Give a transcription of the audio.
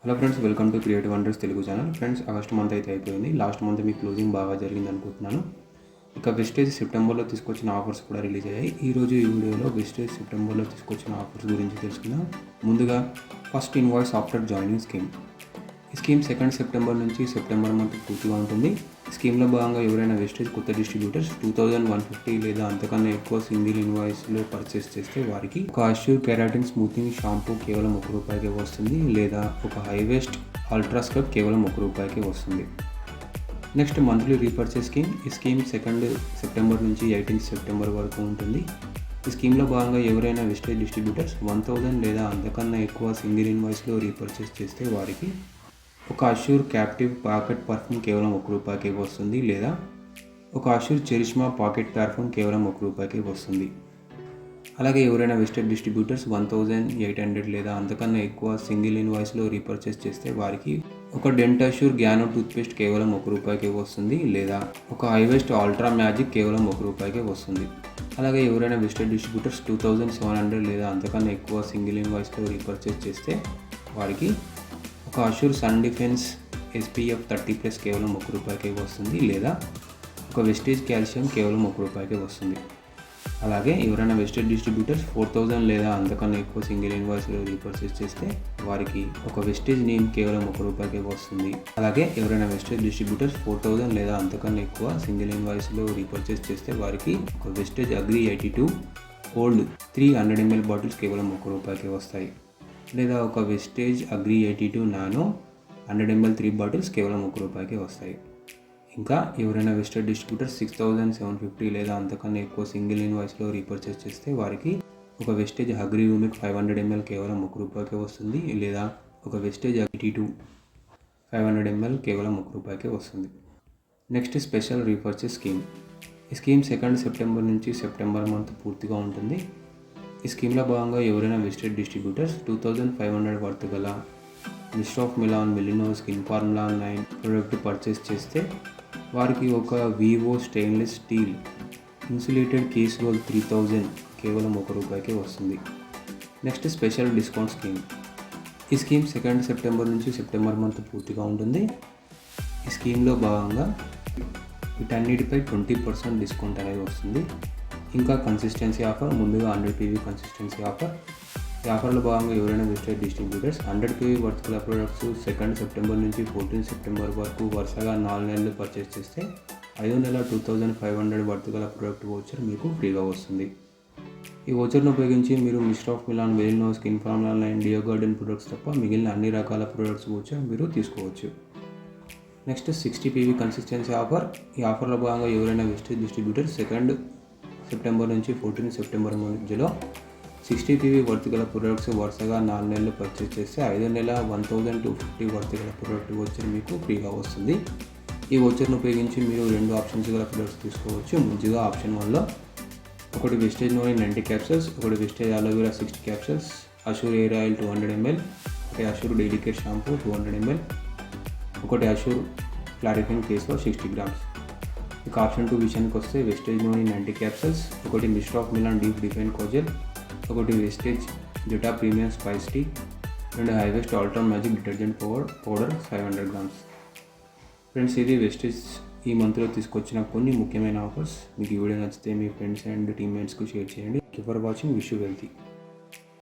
Hello friends, welcome to creative wonders Telugu channel. Friends, August month అయితే అయిపోయింది. Last month మీ closing బాగా జరిగింది అనుకుంటున్నాను. ఇక వెస్టేజ్ సెప్టెంబర్లో తీసుకొచ్చిన ఆఫర్స్ కూడా రిలీజ్ అయ్యాయి. ఈరోజు ఈ వీడియోలో వెస్టేజ్ సెప్టెంబర్లో తీసుకొచ్చిన ఆఫర్స్ గురించి తెలుసుకుందాం. ముందుగా first invoice after joining scheme. ఈ స్కీమ్ 2 సెప్టెంబర్ నుంచి సెప్టెంబర్ మంత్ పూర్తిగా ఉంటుంది. స్కీమ్లో భాగంగా ఎవరైనా వెస్టేజ్ కొత్త డిస్ట్రిబ్యూటర్స్ 2150 లేదా అంతకన్నా ఎక్కువ సింగిల్ ఇన్వాయిస్లో పర్చేస్ చేస్తే వారికి ఒక అష్యూర్ కెరాటిన్ స్మూతింగ్ షాంపూ కేవలం ₹1 వస్తుంది, లేదా ఒక హైవేస్ట్ అల్ట్రా స్క్రబ్ కేవలం ₹1 వస్తుంది. Next monthly repurchase scheme. ఈ స్కీమ్ 2 సెప్టెంబర్ నుంచి 18 సెప్టెంబర్ వరకు ఉంటుంది. ఈ స్కీమ్లో భాగంగా ఎవరైనా వెస్టేజ్ డిస్ట్రిబ్యూటర్స్ 1000 లేదా అంతకన్నా ఎక్కువ సింగిల్ ఇన్వాయిస్లో రీపర్చేస్ చేస్తే వారికి ఒక అష్యూర్ క్యాప్టివ్ పాకెట్ పర్ఫ్యూమ్ కేవలం ₹1 వస్తుంది, లేదా ఒక అష్యూర్ చెరిష్మా పాకెట్ పర్ఫ్యూమ్ కేవలం ₹1 వస్తుంది. అలాగే ఎవరైనా వెస్టేజ్ డిస్ట్రిబ్యూటర్స్ 1800 లేదా అంతకన్నా ఎక్కువ సింగిల్ ఇన్వాయిస్లో రీపర్చేస్ చేస్తే వారికి ఒక డెంట్ అష్యూర్ గ్యానో టూత్పేస్ట్ కేవలం ₹1 వస్తుంది, లేదా ఒక హైవెస్ట్ అల్ట్రా మ్యాజిక్ కేవలం ₹1 వస్తుంది. అలాగే ఎవరైనా వెస్టేజ్ డిస్ట్రిబ్యూటర్స్ 2700 లేదా అంతకన్నా ఎక్కువ సింగిల్ ఇన్వాయిస్లో రీపర్చేస్ చేస్తే వారికి ఒక అష్యూర్ సన్ డిఫెన్స్ SPF 30+ కేవలం ₹1 వస్తుంది, లేదా ఒక వెస్టేజ్ కాల్షియం కేవలం ₹1 వస్తుంది. అలాగే ఎవరైనా వెస్టేజ్ డిస్ట్రిబ్యూటర్స్ 4000 లేదా అంతకన్నా ఎక్కువ సింగిల్ ఇన్వాయిస్లో రీపర్చేస్ చేస్తే వారికి ఒక వెస్టేజ్ నేమ్ కేవలం ₹1 వస్తుంది. అలాగే ఎవరైనా వెస్టేజ్ డిస్ట్రిబ్యూటర్స్ 4000 లేదా అంతకన్నా ఎక్కువ సింగిల్ ఇన్వాయిస్లో రీపర్చేస్ చేస్తే వారికి ఒక Vestige Agri 82 old 300 ml bottles కేవలం ₹1 వస్తాయి, లేదా ఒక Vestige Agri 82 nano 100 ml 3 bottles కేవలం ₹1 వస్తాయి. ఇంకా ఎవరైనా వెస్టేజ్ డిస్ట్రిబ్యూటర్స్ 6750 లేదా అంతకన్నా ఎక్కువ సింగిల్ ఇన్వాయిస్లో రీపర్చేస్ చేస్తే వారికి ఒక వెస్టేజ్ అగ్రి యూమిక్ 500 ml కేవలం ₹1 వస్తుంది, లేదా ఒక వెస్టేజ్ 82 500 ml కేవలం ₹1 వస్తుంది. Next special repurchase scheme. ఈ స్కీమ్ 2 సెప్టెంబర్ నుంచి సెప్టెంబర్ మంత్ పూర్తిగా ఉంటుంది. ఈ స్కీమ్లో భాగంగా ఎవరైనా వెస్టేజ్ డిస్ట్రిబ్యూటర్స్ 2500 వర్త్ గల Mist of Milan Melino skin formula 9 product purchase చేస్తే వారికి ఒక Vivo stainless steel insulated casserole 3000 కేవలం ₹1 వస్తుంది. Next special discount scheme. ఈ స్కీమ్ 2 సెప్టెంబర్ నుంచి సెప్టెంబర్ మంత్ పూర్తిగా ఉంటుంది. ఈ స్కీమ్లో భాగంగా వీటన్నిటిపై 20% డిస్కౌంట్ అనేది వస్తుంది. ఇంకా కన్సిస్టెన్సీ ఆఫర్. ముందుగా 100 PV కన్సిస్టెన్సీ ఆఫర్. ఈ ఆఫర్లో భాగంగా ఎవరైనా వెస్టేజ్ డిస్ట్రిబ్యూటర్స్ 100 PV వర్త్ గల ప్రొడక్ట్స్ 2 సెప్టెంబర్ నుంచి 14 సెప్టెంబర్ వరకు వరుసగా 4 నెలలు పర్చేస్ చేస్తే 5వ నెల 2500 వర్త్ గల ప్రొడక్ట్ వోచర్ మీకు ఫ్రీగా వస్తుంది. ఈ వోచర్ను ఉపయోగించి మీరు Mist of Milan Melino skin formula 9 deo garden products తప్ప మిగిలిన అన్ని రకాల ప్రొడక్ట్స్ వోచర్ మీరు తీసుకోవచ్చు. Next 60 PV consistency offer. ఈ ఆఫర్లో భాగంగా ఎవరైనా వెస్టేజ్ డిస్ట్రిబ్యూటర్స్ 2 సెప్టెంబర్ నుంచి 14 సెప్టెంబర్ మధ్యలో 60 PV వర్త్ గల ప్రొడక్ట్స్ వరుసగా 4 నెలలు పర్చేస్ చేస్తే 5వ నెల 1250 వర్త్ గల ప్రొడక్ట్ వోచర్ మీకు ఫ్రీగా వస్తుంది. ఈ వోచర్ను ఉపయోగించి మీరు 2 ఆప్షన్స్ గల ప్రొడక్ట్స్ తీసుకోవచ్చు. ముందుగా ఆప్షన్ 1లో ఒకటి వెస్టేజ్ నూనె 90 క్యాప్సూల్స్, ఒకటి Vestige aloe vera 60 capsules, Assure hair oil 200 ml, ఒకటి Assure daily care shampoo 200 ml, ఒకటి Assure clarifying face wash 60 grams. ఇక ఆప్షన్ 2 విషయానికి వస్తే వెస్టేజ్ నూనె 90 క్యాప్సూల్స్, ఒకటి Mist of Milan deep define కోజెల్, ఒకటి Vestige Zeta premium spice tea, 2 హైవెస్ట్ ultra magic detergent powder 500 grams. Friends, ఇది వెస్టేజ్ ఈ మంత్లో తీసుకొచ్చిన కొన్ని ముఖ్యమైన ఆఫర్స్. మీకు ఈ వీడియో నచ్చితే మీ ఫ్రెండ్స్ అండ్ టీమ్మేట్స్కు షేర్ చేయండి. Thank you for watching. Wish you wealthy.